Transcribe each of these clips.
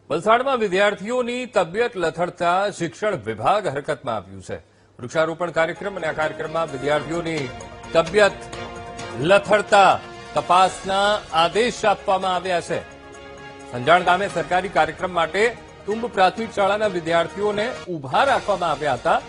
વલસાડમાં વિદ્યાર્થીઓની તબિયત લથડતા શિક્ષણ વિભાગ હરકતમાં આવ્યું છે। વૃક્ષારોપણ કાર્યક્રમ અને આ કાર્યક્રમમાં વિદ્યાર્થીઓની તબિયત લથડતા તપાસના આદેશ આપવામાં આવ્યા છે। સંજાણ ગામે સરકારી કાર્યક્રમ માટે તુંબ પ્રાથમિક શાળાના વિદ્યાર્થીઓને ઉભા રાખવામાં આવ્યા હતા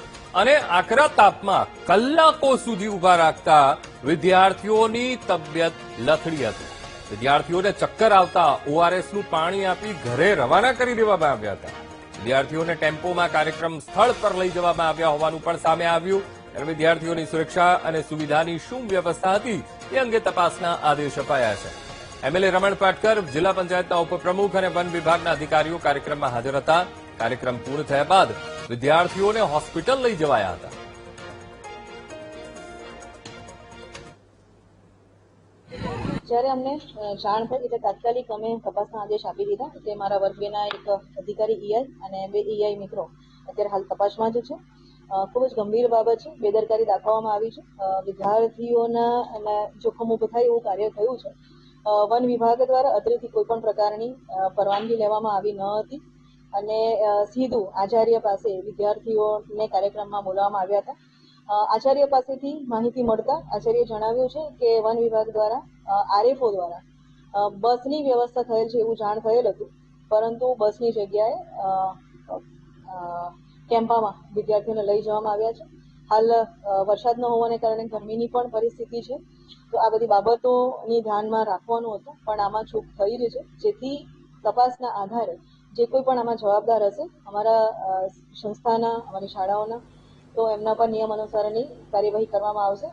અને આકરા તાપમાં કલાકો સુધી ઉભા રાખતા વિદ્યાર્થીઓની તબિયત લથડી હતી। વિદ્યાર્થીઓને ચક્કર આવતા ઓઆરએસનું પાણી આપી ઘરે રવાના કરી દેવામાં આવ્યા હતા। વિદ્યાર્થીઓને ટેમ્પોમાં કાર્યક્રમ સ્થળ પર લઈ જવામાં આવ્યા હોવાનું પણ સામે આવ્યું અને વિદ્યાર્થીઓની સુરક્ષા અને સુવિધાની શું વ્યવસ્થા હતી એ અંગે તપાસના આદેશ અપાયા છે। એમએલએ રમણ પાટકર, જિલ્લા પંચાયતના ઉપપ્રમુખ અને વન વિભાગના અધિકારીઓ કાર્યક્રમમાં હાજર હતા। કાર્યક્રમ પૂર્ણ થયા બાદ વિદ્યાર્થીઓને હોસ્પિટલ લઈ જવાયા હતા। જ્યારે અમને જાણ થઈ એટલે તાત્કાલિક અમે તપાસના આદેશ આપી દીધા કે મારા વર્ગ બેના એક અધિકારી ઈઆઈ અને 2 ઈઆઈ મિત્રો અત્યારે હાલ તપાસમાં જ છે। ખૂબ જ ગંભીર બાબત છે, બેદરકારી દાખવવામાં આવી છે। વિદ્યાર્થીઓના જોખમ ઊભું થાય એવું કાર્ય થયું છે। વન વિભાગ દ્વારા અત્રેથી કોઈ પણ પ્રકારની પરવાનગી લેવામાં આવી ન હતી અને સીધું આચાર્ય પાસે વિદ્યાર્થીઓને કાર્યક્રમમાં બોલાવવામાં આવ્યા હતા। આચાર્ય પાસેથી માહિતી મળતા આચાર્યએ જણાવ્યું છે કે વન વિભાગ દ્વારા આરએફઓ દ્વારા બસની વ્યવસ્થા થયેલ છે એવું જાણ થયેલ હતું, પરંતુ બસની જગ્યાએ ટેમ્પામાં વિદ્યાર્થીઓને લઈ જવામાં આવ્યા છે। હાલ વરસાદ ન હોવાને કારણે ગરમીની પણ પરિસ્થિતિ છે, તો આ બધી બાબતોની ધ્યાનમાં રાખવાનું હતું, પણ આમાં ચૂક થઈ રહી છે, જેથી તપાસના આધારે જે કોઈ પણ આમાં જવાબદાર હશે અમારા સંસ્થાના, અમારી શાળાઓના, તો એમના પર નિયમ અનુસારની કાર્યવાહી કરવામાં આવશે।